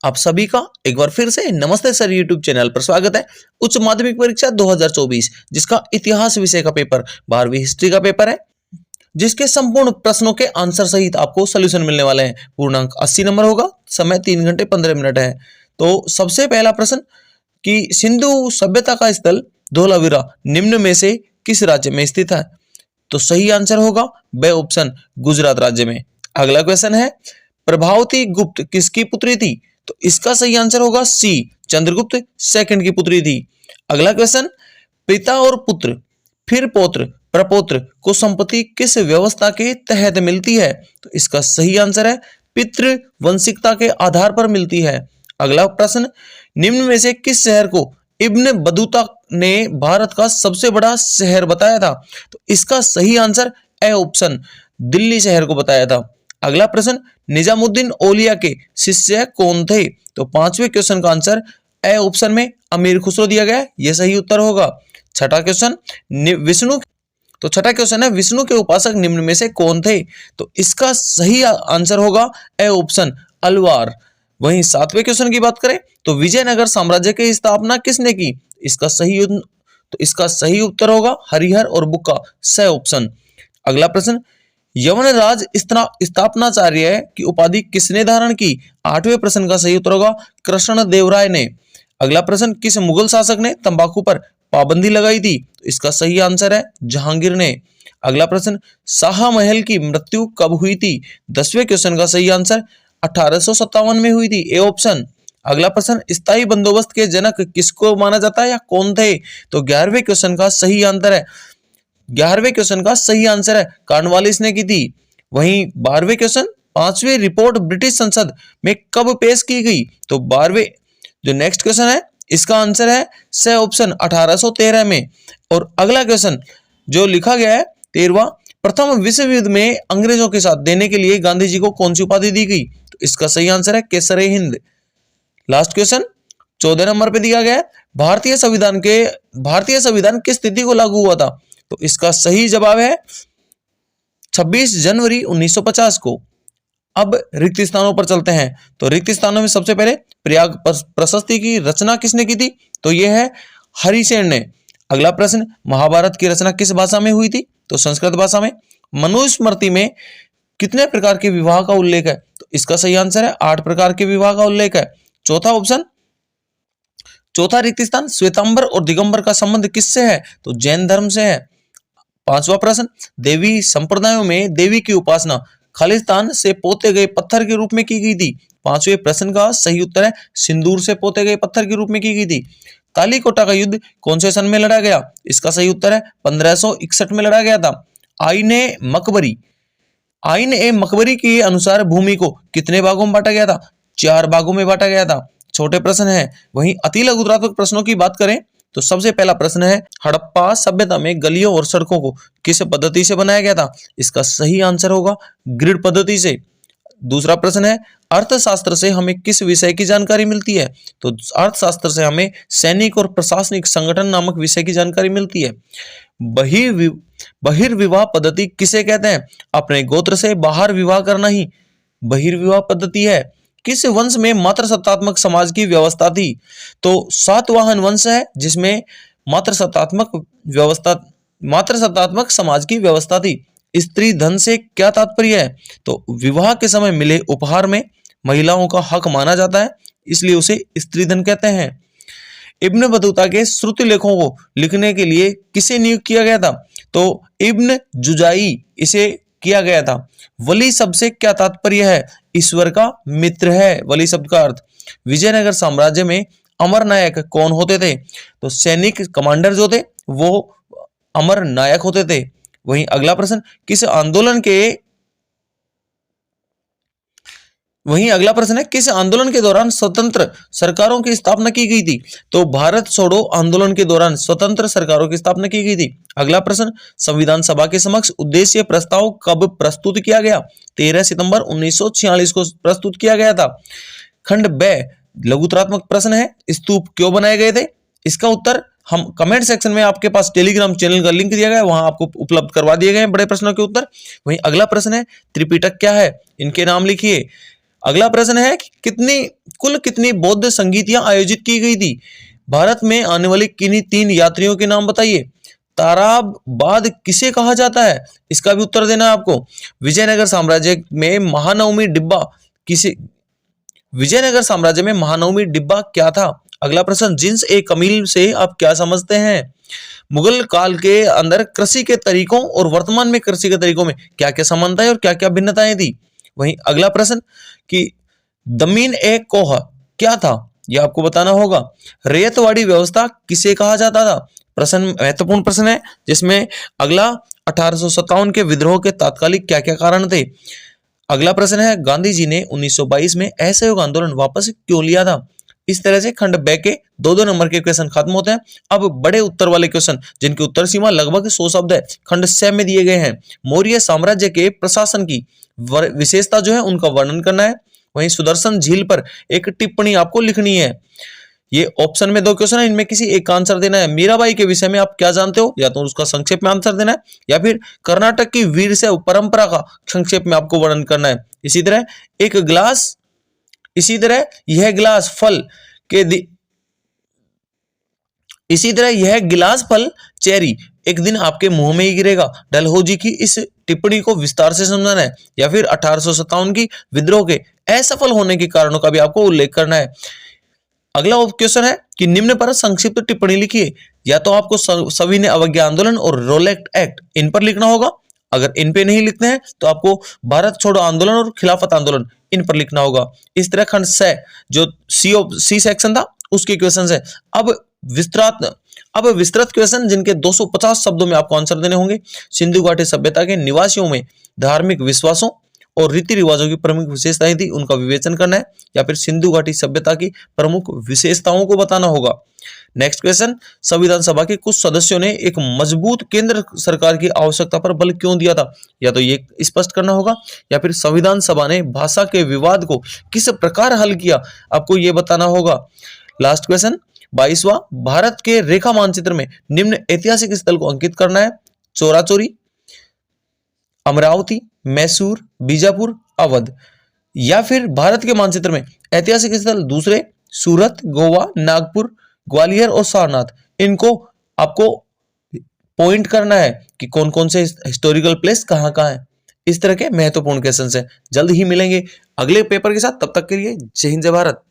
आप सभी का एक बार फिर से नमस्ते सर यूट्यूब चैनल पर स्वागत है। उच्च माध्यमिक परीक्षा 2024 जिसका इतिहास विषय का पेपर 12वीं हिस्ट्री का पेपर है, जिसके संपूर्ण प्रश्नों के आंसर सहित आपको सोल्यूशन मिलने वाले हैं। पूर्णांक 80 नंबर होगा, समय 3 घंटे 15 मिनट है। तो सबसे पहला प्रश्न कि सिंधु सभ्यता का स्थल धोलावीरा निम्न में से किस राज्य में स्थित है? तो सही आंसर होगा बे ऑप्शन, गुजरात राज्य में। अगला क्वेश्चन है प्रभावती गुप्त किसकी पुत्री थी? तो इसका सही आंसर होगा सी, चंद्रगुप्त सेकंड की पुत्री थी। अगला क्वेश्चन पिता और पुत्र फिर पौत्र प्रपौत्र को संपत्ति किस व्यवस्था के तहत मिलती है? तो इसका सही आंसर है पितृ वंशिकता के आधार पर मिलती है। अगला प्रश्न निम्न में से किस शहर को इब्न बतूता ने भारत का सबसे बड़ा शहर बताया था? तो इसका सही आंसर ए ऑप्शन, दिल्ली शहर को बताया था। अगला प्रश्न निजामुद्दीन औलिया के शिष्य कौन थे? तो पांचवें क्वेश्चन का आंसर ए ऑप्शन में अमीर खुसरो दिया गया है, यह सही उत्तर होगा। छठा क्वेश्चन है विष्णु के उपासक निम्न में से कौन थे? तो इसका सही आंसर होगा ए ऑप्शन, अलवार। वहीं सातवें क्वेश्चन की बात करें तो विजयनगर साम्राज्य की स्थापना किसने की? इसका सही उत्तर होगा हरिहर और बुक्का, स ऑप्शन। अगला प्रश्न यवनराज स्थापनाचार्य की उपाधि किसने धारण की? आठवें प्रश्न का सही उत्तर होगा कृष्णदेवराय ने। अगला प्रश्न किस मुगल शासक ने तंबाकू पर पाबंदी लगाई थी? तो इसका सही आंसर है जहांगीर ने। अगला प्रश्न शाहमहल की मृत्यु कब हुई थी? 10वें क्वेश्चन का सही आंसर 1857 में हुई थी, ए ऑप्शन। अगला प्रश्न स्थायी बंदोबस्त के जनक किसको माना जाता है या कौन थे? तो 11वें क्वेश्चन का सही आंसर है कॉर्नवालिस ने की थी। वहीं 12वें क्वेश्चन 5वीं रिपोर्ट ब्रिटिश संसद में कब पेश की गई? तो 12वें जो नेक्स्ट क्वेश्चन है इसका आंसर है स ऑप्शन, 1813 में। और अगला क्वेश्चन जो लिखा गया है 13वां प्रथम विश्व युद्ध में अंग्रेजों के साथ देने के लिए गांधी जी को कौन सी उपाधि दी गई? तो इसका सही आंसर है Kesare Hind. Last question 14 number पे दिया गया है भारतीय संविधान किस तिथि को लागू हुआ था? तो इसका सही जवाब है 26 जनवरी 1950 को। अब रिक्त स्थानों पर चलते हैं। तो रिक्त स्थानों में सबसे पहले प्रयाग प्रशस्ति की रचना किसने की थी? तो यह है हरिसेन ने। अगला प्रश्न महाभारत की रचना किस भाषा में हुई थी? तो संस्कृत भाषा में। मनुस्मृति में कितने प्रकार के विवाह का उल्लेख है? तो इसका सही आंसर है 8 प्रकार के विवाह का उल्लेख है। चौथा रिक्त स्थान श्वेतांबर और दिगंबर का संबंध किससे है? तो जैन धर्म से है। 5वां प्रश्न देवी संप्रदायों में देवी की उपासना खालिस्तान से पोते गए पत्थर के रूप में की गई थी। 5वें प्रश्न का सही उत्तर है सिंदूर से पोते गए पत्थर के रूप में की गई थी। तालीकोटा का युद्ध कौन से सन में लड़ा गया? इसका सही उत्तर है 1561 में लड़ा गया था। आईन ए मकबरी के अनुसार भूमि को कितने भागों में बांटा गया था? 4 भागों में बांटा गया था। छोटे प्रश्न है। वहीं अति लघुत्तरात्मक प्रश्नों की बात करें तो सबसे पहला प्रश्न है हड़प्पा सभ्यता में गलियों और सड़कों को किस पद्धति से बनाया गया था? इसका सही आंसर होगा ग्रिड पद्धति से। दूसरा प्रश्न है अर्थशास्त्र से हमें किस विषय की जानकारी मिलती है? तो अर्थशास्त्र से हमें सैनिक और प्रशासनिक संगठन नामक विषय की जानकारी मिलती है। बहिर्विवाह पद्धति किसे कहते हैं? अपने गोत्र से बाहर विवाह करना ही बहिर्विवाह पद्धति है। किस वंश में मातृसत्तात्मक समाज की व्यवस्था थी? तो सातवाहन वंश है जिसमें मातृसत्तात्मक समाज की व्यवस्था थी। स्त्री धन से क्या तात्पर्य है? तो विवाह के समय मिले उपहार में महिलाओं का हक माना जाता है, इसलिए उसे स्त्री धन कहते हैं। इब्न बतूता के श्रुति लेखों को लिखने के लिए किसे नियुक्त किया गया था? तो इब्न जुजाई इसे किया गया था। वली शब्द से क्या तात्पर्य है? ईश्वर का मित्र है वली शब्द का अर्थ। विजयनगर साम्राज्य में अमर नायक कौन होते थे? तो सैनिक कमांडर जो थे वो अमर नायक होते थे। वहीं अगला प्रश्न किस आंदोलन के दौरान स्वतंत्र सरकारों की स्थापना की गई थी? तो भारत छोड़ो आंदोलन के दौरान स्वतंत्र सरकारों की स्थापना की गई थी। अगला प्रश्न संविधान सभा के समक्ष उद्देश्य प्रस्ताव कब प्रस्तुत किया गया? 13 सितंबर 1946 को प्रस्तुत किया गया था। खंड ब लघुत्तरात्मक प्रश्न है स्तूप क्यों बनाए गए थे? इसका उत्तर हम कमेंट सेक्शन में आपके पास टेलीग्राम चैनल का लिंक दिया गया है, वहां आपको उपलब्ध करवा दिए गए हैं बड़े प्रश्नों के उत्तर। वहीं अगला प्रश्न है त्रिपिटक क्या है? इनके नाम लिखिए। अगला प्रश्न है कुल कितनी बौद्ध संगीतियां आयोजित की गई थी? भारत में आने वाले किन्हीं 3 यात्रियों के नाम बताइए। ताराबाद किसे कहा जाता है? इसका भी उत्तर देना है आपको। विजयनगर साम्राज्य में महानवमी डिब्बा किसे विजयनगर साम्राज्य में महानवमी डिब्बा क्या था? अगला प्रश्न, जिन्स ए कमील से आप क्या समझते हैं? मुगल काल के अंदर कृषि के तरीकों और वर्तमान में कृषि के तरीकों में क्या क्या समानताएं और क्या क्या भिन्नताएं थी? वहीं अगला प्रश्न कि दमीन ए कोह क्या था? यह आपको बताना होगा। रेतवाड़ी व्यवस्था किसे कहा जाता था? प्रश्न महत्वपूर्ण प्रश्न है, जिसमें अगला 1857 के विद्रोह के तात्कालिक क्या क्या कारण थे? अगला प्रश्न है, गांधी जी ने 1922 में असहयोग आंदोलन वापस क्यों लिया था? इस तरह से खंड ब के 2-2 नंबर के क्वेश्चन खत्म होते हैं। अब बड़े उत्तर वाले क्वेश्चन, जिनकी उत्तर सीमा लगभग 100 शब्द है, खंड 6 में दिए गए हैं। मौर्य साम्राज्य के प्रशासन की विशेषता जो है उनका वर्णन करना है। वहीं सुदर्शन झील पर एक टिप्पणी आपको लिखनी है। ये ऑप्शन में 2 क्वेश्चन है, इनमें किसी एक का आंसर देना है। मीराबाई के विषय में आप क्या जानते हो? या तो उसका संक्षेप में आंसर देना है, या फिर कर्नाटक की वीर शैव परंपरा का संक्षेप में आपको वर्णन करना है। इसी तरह यह गिलास फल चेरी एक दिन आपके मुंह में ही गिरेगा। डलहौजी की इस टिप्पणी को विस्तार से समझाना है, या फिर 1857 की विद्रोह के असफल होने के कारणों का भी आपको उल्लेख करना है। अगला क्वेश्चन है कि निम्न पर संक्षिप्त टिप्पणी लिखिए। या तो आपको सविनय अवज्ञा आंदोलन और रोलेट एक्ट इन पर लिखना होगा। अगर इन पे नहीं लिखते हैं तो आपको भारत छोड़ो आंदोलन और खिलाफत आंदोलन इन पर लिखना होगा। इस तरह खंड 6 जो सी सेक्शन था उसके क्वेश्चन है। अब विस्तृत क्वेश्चन, जिनके 250 शब्दों में आपको आंसर देने होंगे। सिंधु घाटी सभ्यता के निवासियों में धार्मिक विश्वासों और रीति रिवाजों की प्रमुख विशेषताएं थी, उनका विवेचन करना है, या फिर सिंधु घाटी सभ्यता की प्रमुख विशेषताओं को बताना होगा। नेक्स्ट क्वेश्चन, संविधान सभा के कुछ सदस्यों ने एक मजबूत केंद्र सरकार की आवश्यकता पर बल क्यों दिया था? या तो ये स्पष्ट करना होगा, या फिर संविधान सभा ने भाषा के विवाद को किस प्रकार हल किया, आपको ये बताना होगा। लास्ट क्वेश्चन 22वां, भारत के रेखा मानचित्र में निम्न ऐतिहासिक स्थल को अंकित करना है। चोराचोरी, अमरावती, मैसूर, बीजापुर, अवध। या फिर भारत के मानचित्र में ऐतिहासिक स्थल दूसरे सूरत, गोवा, नागपुर, ग्वालियर और सारनाथ। इनको आपको पॉइंट करना है कि कौन कौन से हिस्टोरिकल प्लेस कहां कहां है। इस तरह के महत्वपूर्ण क्वेश्चन है। जल्द ही मिलेंगे अगले पेपर के साथ, तब तक के लिए जय हिंद जय भारत।